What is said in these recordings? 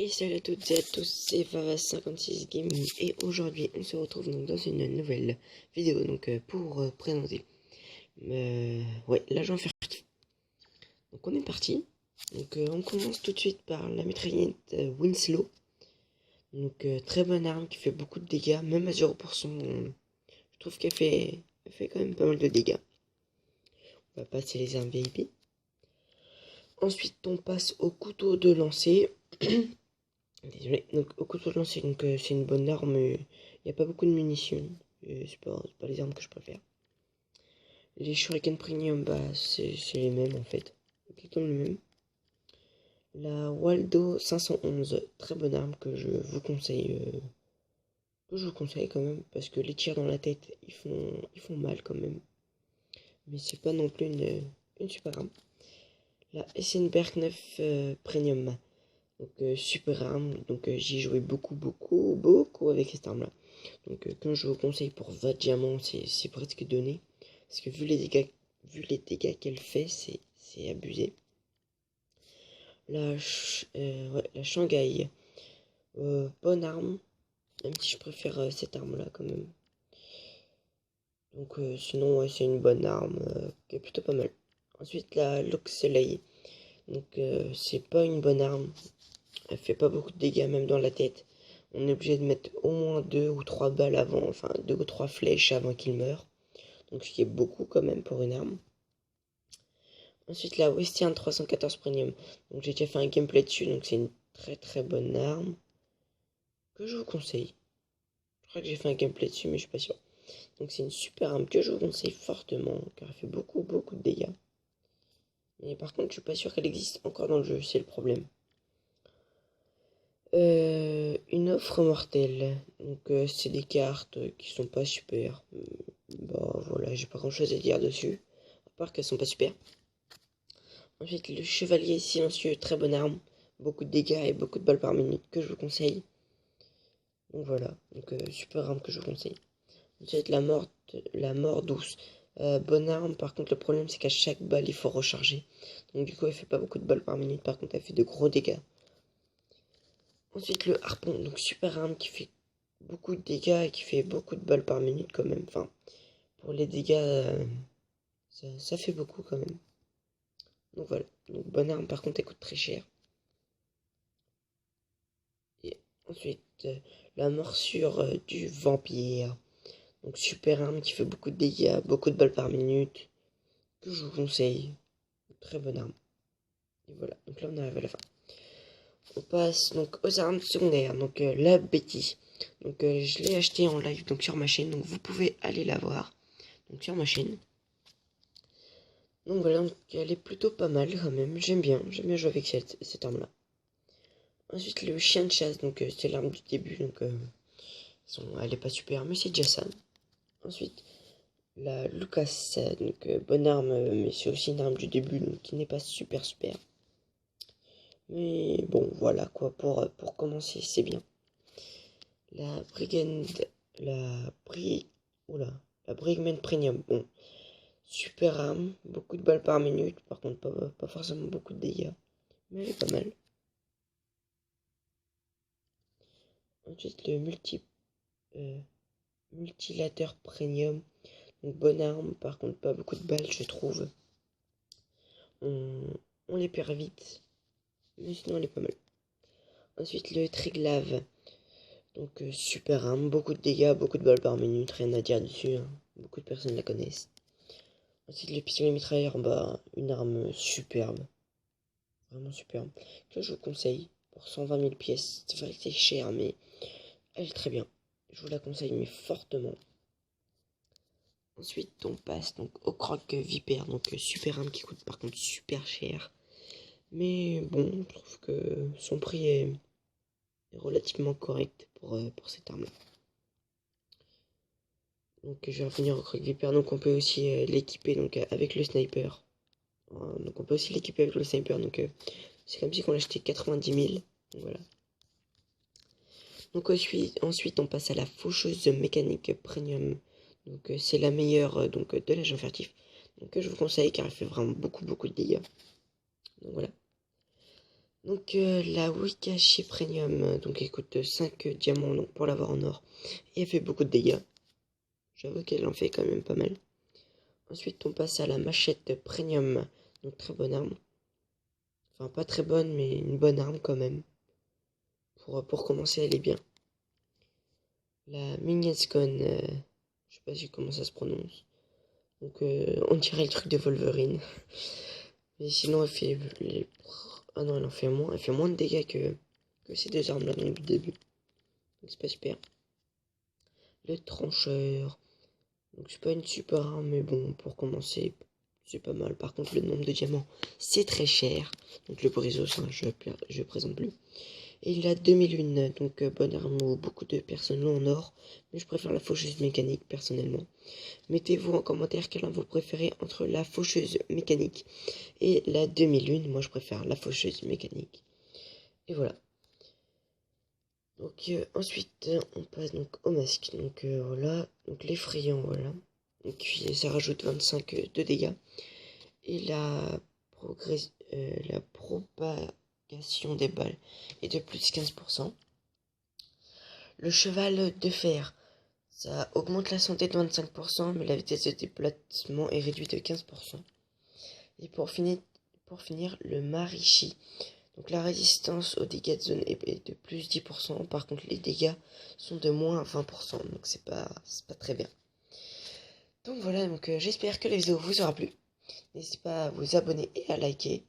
Et salut à toutes et à tous, c'est Fava56 Gaming et aujourd'hui on se retrouve donc dans une nouvelle vidéo pour présenter l'agent furtif. Donc on est parti, on commence tout de suite par la mitraillette Winslow. Très bonne arme qui fait beaucoup de dégâts, même à 0%, je trouve qu'elle fait quand même pas mal de dégâts. On va passer les armes VIP. Ensuite on passe au couteau de lancer. Désolé, donc au couteau de lancer, c'est une bonne arme, il n'y a pas beaucoup de munitions, c'est pas les armes que je préfère. Les Shuriken Premium, c'est les mêmes en fait, exactement les mêmes. La Waldo 511, très bonne arme que je vous conseille, quand même, parce que les tirs dans la tête, ils font mal quand même. Mais c'est pas non plus une super arme. La Essenberg 9 Premium. Super arme, j'y joué beaucoup avec cette arme là. Quand je vous conseille pour 20 diamants, c'est presque donné. Parce que vu les dégâts qu'elle fait, c'est abusé. La Shanghai, bonne arme, même si je préfère cette arme là quand même. Sinon c'est une bonne arme qui est plutôt pas mal. Ensuite la Loxley, c'est pas une bonne arme. Elle fait pas beaucoup de dégâts, même dans la tête. On est obligé de mettre au moins 2 ou 3 balles avant, enfin 2 ou 3 flèches avant qu'il meure. Donc ce qui est beaucoup quand même pour une arme. Ensuite la Westian 314 Premium. Donc j'ai déjà fait un gameplay dessus, donc c'est une très bonne arme. Que je vous conseille. Je crois que j'ai fait un gameplay dessus, mais je suis pas sûr. Donc c'est une super arme que je vous conseille fortement, car elle fait beaucoup de dégâts. Mais par contre je suis pas sûr qu'elle existe encore dans le jeu, c'est le problème. Une offre mortelle. C'est des cartes qui sont pas super. Voilà, j'ai pas grand chose à dire dessus. À part qu'elles sont pas super. Ensuite, le chevalier silencieux, très bonne arme. Beaucoup de dégâts et beaucoup de balles par minute que je vous conseille. Donc voilà, super arme que je vous conseille. Ensuite, la mort douce. Bonne arme, par contre, le problème c'est qu'à chaque balle il faut recharger. Donc du coup, elle fait pas beaucoup de balles par minute. Par contre, elle fait de gros dégâts. Ensuite, le harpon, donc super arme qui fait beaucoup de dégâts et qui fait beaucoup de balles par minute quand même. Enfin, pour les dégâts, ça fait beaucoup quand même. Donc voilà, donc bonne arme, par contre, elle coûte très cher. Et ensuite, la morsure du vampire. Donc super arme qui fait beaucoup de dégâts, beaucoup de balles par minute, que je vous conseille. Très bonne arme. Et voilà, donc là on arrive à la fin. On passe donc aux armes secondaires, la Betty. Je l'ai acheté en live donc sur ma chaîne, donc vous pouvez aller la voir donc sur ma chaîne. Donc voilà, donc elle est plutôt pas mal quand même, j'aime bien jouer avec cette arme là. Ensuite le chien de chasse, c'est l'arme du début, elle est pas super mais c'est déjà ça. Ensuite la Lucas, bonne arme mais c'est aussi une arme du début donc qui n'est pas super. Mais bon voilà quoi, pour commencer c'est bien. La Brigand, la Brigman Premium, bon, super arme, beaucoup de balles par minute, par contre pas forcément beaucoup de dégâts, mais elle est pas mal. Ensuite le Multilateur Premium, donc bonne arme, par contre pas beaucoup de balles je trouve. On les perd vite, mais sinon elle est pas mal. Ensuite le Triglav, super arme, beaucoup de dégâts, beaucoup de balles par minute, rien à dire dessus, hein. Beaucoup de personnes la connaissent. Ensuite le pistolet mitrailleur, une arme superbe, vraiment superbe, que je vous conseille pour 120 000 pièces. C'est vrai que c'est cher, mais elle est très bien. Je vous la conseille, mais fortement. Ensuite, on passe au croc vipère, super arme qui coûte par contre super cher. Mais bon, je trouve que son prix est relativement correct pour cette arme-là. Je vais revenir au croc vipère, on peut aussi l'équiper avec le sniper. On peut aussi l'équiper avec le sniper, c'est comme si on l'achetait 90 000. Donc voilà. Ensuite, on passe à la faucheuse mécanique premium. C'est la meilleure de l'agent furtif. Je vous conseille car elle fait vraiment beaucoup de dégâts. Donc voilà. Donc la Wikashi Premium, donc elle coûte 5 diamants donc, pour l'avoir en or. Et elle fait beaucoup de dégâts. J'avoue qu'elle en fait quand même pas mal. Ensuite on passe à la machette Premium. Donc très bonne arme. Enfin pas très bonne mais une bonne arme quand même. Pour commencer elle est bien. La Mignascon, je sais pas si comment ça se prononce. Donc on dirait le truc de Wolverine. Mais sinon elle fait ah non elle en fait moins. Elle fait moins de dégâts que ces deux armes là dans le début. Donc c'est pas super. Le trancheur. Donc c'est pas une super arme, mais bon, pour commencer, c'est pas mal. Par contre, le nombre de diamants, c'est très cher. Donc le Brizos, hein, je présente plus. Et il a 2001, donc bonne arme où beaucoup de personnes l'ont en or. Mais je préfère la faucheuse mécanique, personnellement. Mettez-vous en commentaire quelle arme vous préférez entre la faucheuse mécanique et la 2001. Moi, je préfère la faucheuse mécanique. Et voilà. Donc ensuite on passe donc au masque. Donc voilà, donc l'effrayant voilà. Donc ça rajoute 25 de dégâts. Et la propagation des balles est de plus 15%. Le cheval de fer, ça augmente la santé de 25%, mais la vitesse de déplacement est réduite de 15%. Et pour finir le Marichi. Donc la résistance aux dégâts de zone est de plus 10%. Par contre, les dégâts sont de moins 20%. Donc c'est pas très bien. Donc voilà, donc j'espère que la vidéo vous aura plu. N'hésitez pas à vous abonner et à liker.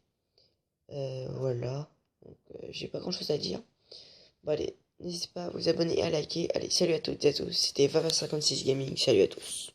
Voilà. Donc j'ai pas grand chose à dire. Bon allez, n'hésitez pas à vous abonner et à liker. Allez, salut à toutes et à tous. C'était Vava56 Gaming. Salut à tous.